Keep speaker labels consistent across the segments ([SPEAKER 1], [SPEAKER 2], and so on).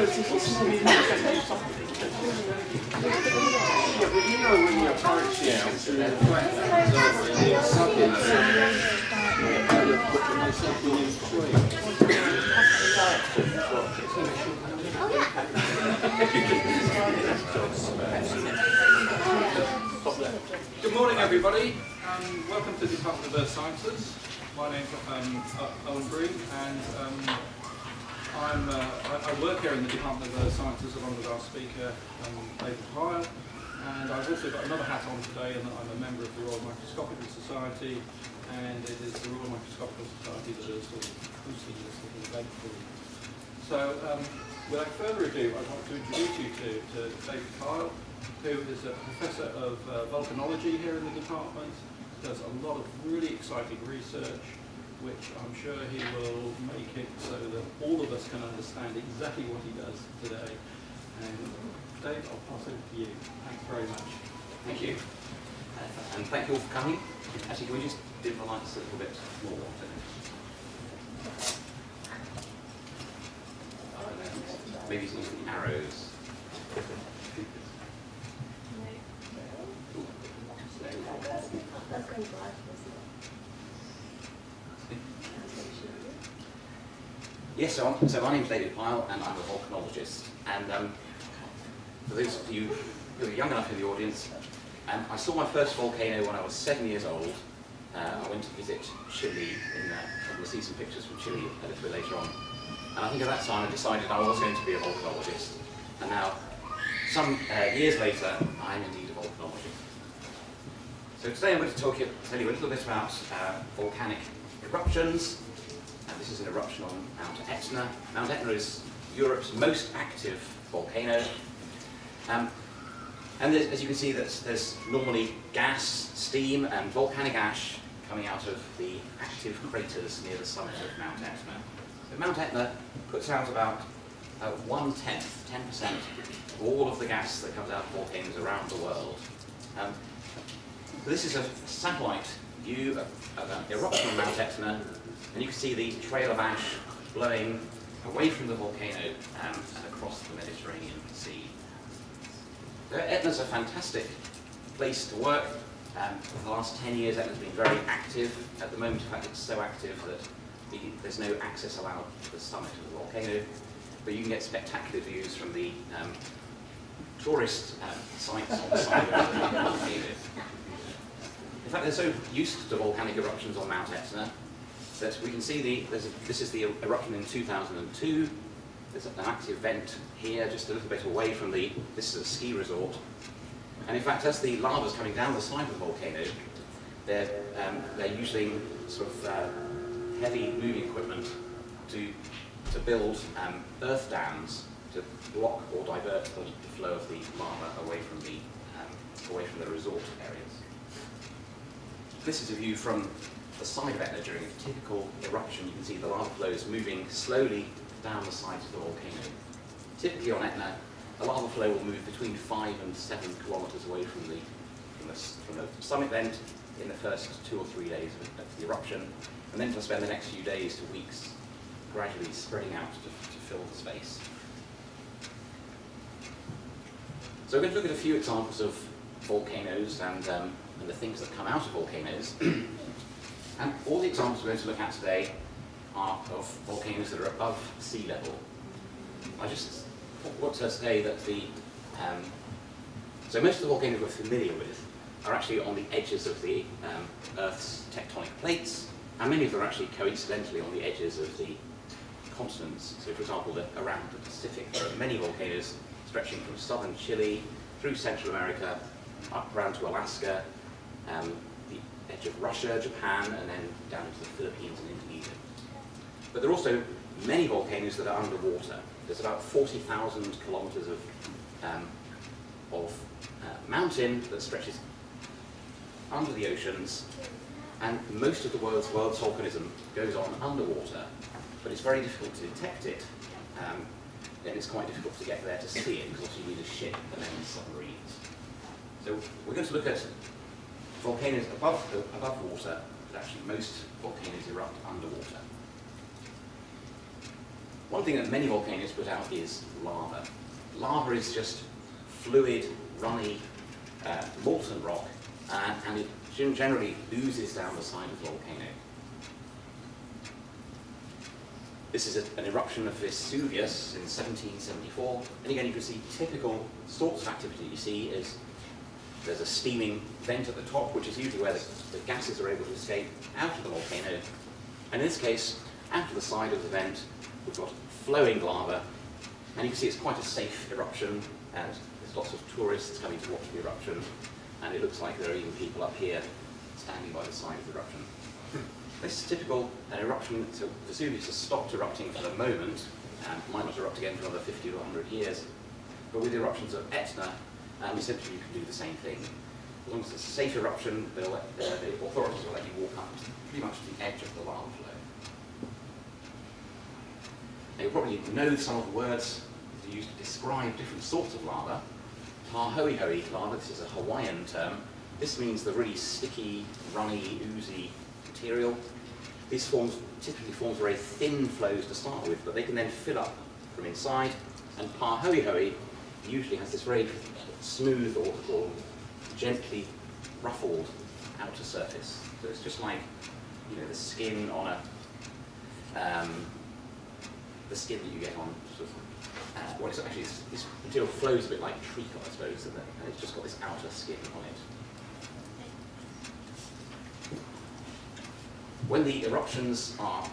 [SPEAKER 1] but you know when you approach it, it's in the flat, it's something that you're putting something in between.
[SPEAKER 2] Good morning, everybody. Welcome to the Department of Earth Sciences. My name's Owen Green, and I work here in the Department of Earth Sciences along with our speaker, Pyle. And I've also got another hat on today, and I'm a member of the Royal Microscopical Society, and it is the Royal Microscopical Society that is sort of hosting this little event for you. So, without further ado, I'd like to introduce you to David Pyle, who is a professor of volcanology here in the department. Does a lot of really exciting research, which I'm sure he will make it so that all of us can understand exactly what he does today. And Dave, I'll pass over to you. Thanks very much.
[SPEAKER 3] Thank you. And thank you all for coming. Actually, can we just dim the lights a little bit more? Maybe use the arrows. Yes, so my name's David Pyle, and I'm a volcanologist. And for those of you who are young enough in the audience, I saw my first volcano when I was 7 years old. I went to visit Chile, and we'll see some pictures from Chile a little bit later on. And I think at that time I decided I was going to be a volcanologist. And now, some years later, I'm indeed a volcanologist. So today I'm going to tell you a little bit about volcanic eruptions. And this is an eruption on Mount Etna. Mount Etna is Europe's most active volcano. And as you can see, there's normally gas, steam, and volcanic ash coming out of the active craters near the summit of Mount Etna. So Mount Etna puts out about 1/10, 10% of all of the gas that comes out of volcanoes around the world. This is a satellite view of an eruption on Mount Etna, and you can see the trail of ash blowing away from the volcano and across the Mediterranean Sea. So Etna's a fantastic place to work. For the last 10 years, Etna's been very active. At the moment, in fact, it's so active that there's no access allowed to the summit of the volcano, but you can get spectacular views from the tourist sites on the side of the volcano. In fact, they're so used to volcanic eruptions on Mount Etna that we can see this is the eruption in 2002. There's an active vent here, just a little bit away from this is a ski resort. And in fact, as the lava is coming down the side of the volcano, they're using sort of heavy moving equipment to build earth dams to block or divert the flow of the lava away from the resort areas. This is a view from the side of Etna during a typical eruption. You can see the lava flows moving slowly down the sides of the volcano. Typically on Etna, the lava flow will move between 5 and 7 kilometers away from the summit vent in the first 2 or 3 days of the eruption, and then to spend the next few days to weeks gradually spreading out to fill the space. So we're going to look at a few examples of volcanoes and the things that come out of volcanoes. And all the examples we're going to look at today are of volcanoes that are above sea level. I just want to say that so most of the volcanoes we're familiar with are actually on the edges of the Earth's tectonic plates, and many of them are actually coincidentally on the edges of the continents. So for example, around the Pacific, there are many volcanoes stretching from southern Chile through Central America, up around to Alaska, the edge of Russia, Japan, and then down to the Philippines and Indonesia. But there are also many volcanoes that are underwater. There's about 40,000 kilometers of mountain that stretches under the oceans, and most of the world's volcanism goes on underwater, but it's very difficult to detect it, and it's quite difficult to get there to see it, because you need a ship and then submarines. So we're going to look at volcanoes above water, but actually most volcanoes erupt underwater. One thing that many volcanoes put out is lava. Lava is just fluid, runny, molten rock, and it generally oozes down the side of the volcano. This is an eruption of Vesuvius in 1774, and again you can see typical sorts of activity you see is there's a steaming vent at the top, which is usually where the gases are able to escape out of the volcano, and in this case, out of the side of the vent, we've got flowing lava, and you can see it's quite a safe eruption, and there's lots of tourists coming to watch the eruption, and it looks like there are even people up here standing by the side of the eruption. This is typical eruption, so Vesuvius has stopped erupting for the moment, and might not erupt again for another 50 to 100 years. But with the eruptions of Etna, essentially you can do the same thing. As long as it's a safe eruption, the authorities will let you walk up to pretty much the edge of the lava flow. Now you probably know some of the words that are used to describe different sorts of lava. Tahoe lava, this is a Hawaiian term. This means the really sticky, runny, oozy material. These typically forms very thin flows to start with, but they can then fill up from inside, and Tahoe usually has this very smooth or gently ruffled outer surface. So it's just like, you know, the skin on a the skin that you get on sort of well, it's actually this material flows a bit like treacle, I suppose, and it's just got this outer skin on it. When the eruptions are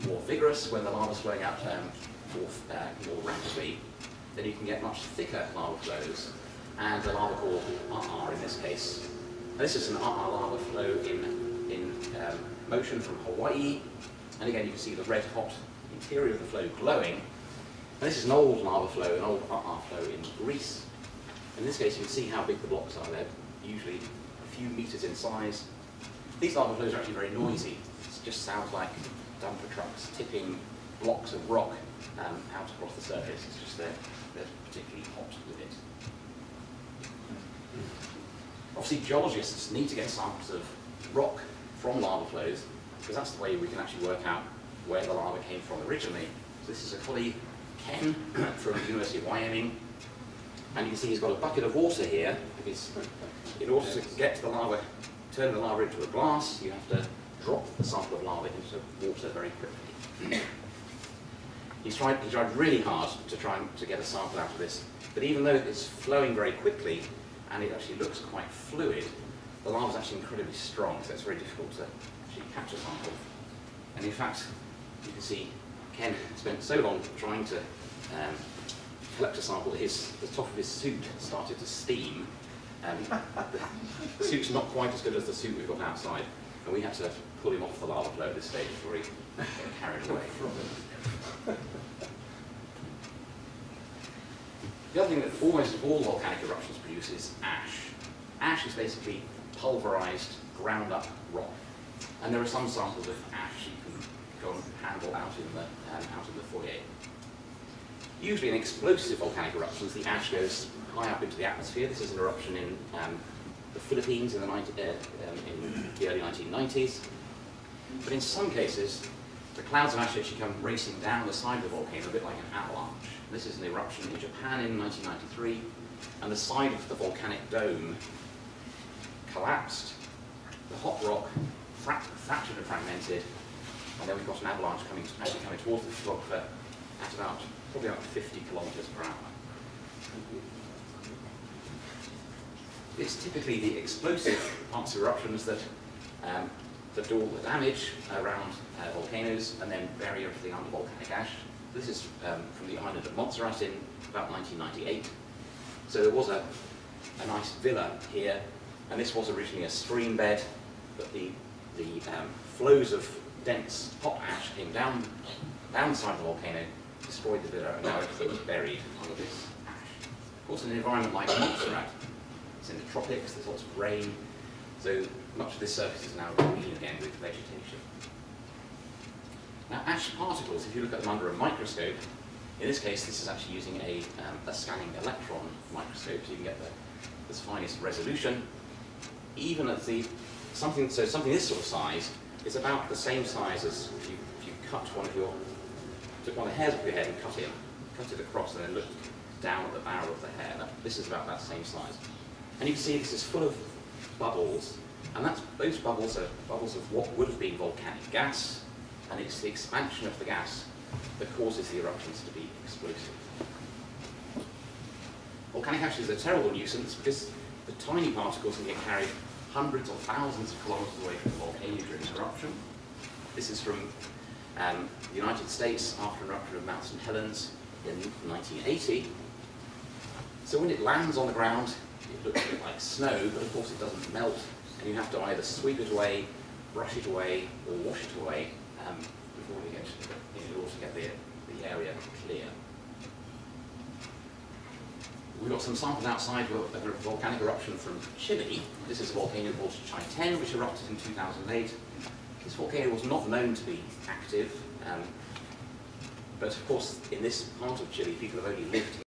[SPEAKER 3] more vigorous, when the lava is flowing out more rapidly, then you can get much thicker lava flows, and the lava called RR in this case. And this is an RR lava flow in motion from Hawaii, and again you can see the red hot interior of the flow glowing. And this is an old lava flow, an old RR flow in Greece. In this case you can see how big the blocks are. They're usually a few meters in size. These lava flows are actually very noisy. It just sounds like dumper trucks tipping blocks of rock out across the surface. It's just they're particularly hot with it. Obviously, geologists need to get samples of rock from lava flows, because that's the way we can actually work out where the lava came from originally. So this is a colleague, Ken, from the University of Wyoming, and you can see he's got a bucket of water here, because in order to get the lava, turn the lava into a glass, you have to drop the sample of lava into water very quickly. He tried really hard to get a sample out of this, but even though it's flowing very quickly and it actually looks quite fluid, the lava is actually incredibly strong, so it's very difficult to actually capture a sample. And in fact, you can see Ken spent so long trying to collect a sample, the top of his suit started to steam. The suit's not quite as good as the suit we've got outside, and we had to pull him off the lava flow at this stage before he got carried away. The other thing that almost all volcanic eruptions produce is ash. Ash is basically pulverized, ground up rock. And there are some samples of ash you can go and handle out in the foyer. Usually in explosive volcanic eruptions, the ash goes high up into the atmosphere. This is an eruption in the Philippines in the early 1990s. But in some cases, the clouds of ash actually come racing down the side of the volcano, a bit like an avalanche. This is an eruption in Japan in 1993, and the side of the volcanic dome collapsed. The hot rock fractured and fragmented, and then we've got an avalanche coming towards the photographer at probably about 50 kilometers per hour. It's typically the explosive parts of eruptions that do all the damage around volcanoes and then bury everything under volcanic ash. This is from the island of Montserrat in about 1998. So there was a nice villa here, and this was originally a stream bed, but the flows of dense hot ash came down the side of the volcano, destroyed the villa, and now everything was buried under this ash. Of course, in an environment like Montserrat, it's in the tropics, there's lots of rain, so much of this surface is now green again with vegetation. Now, ash particles, if you look at them under a microscope, in this case, this is actually using a scanning electron microscope, so you can get this finest resolution. Even at something this sort of size is about the same size as if you cut one of your took one of the hairs off your head and cut it across, and then looked down at the barrel of the hair. This is about that same size. And you can see this is full of bubbles, and those bubbles are bubbles of what would have been volcanic gas, and it's the expansion of the gas that causes the eruptions to be explosive. Volcanic ash is a terrible nuisance because the tiny particles can get carried hundreds or thousands of kilometers away from the volcano during an eruption. This is from the United States after an eruption of Mount St. Helens in 1980. So when it lands on the ground, it looks a bit like snow, but of course it doesn't melt, and you have to either sweep it away, brush it away, or wash it away before you get in order to get the area clear. We've got some samples outside of a volcanic eruption from Chile. This is a volcano called Chai-10, which erupted in 2008. This volcano was not known to be active, but of course in this part of Chile people have only lived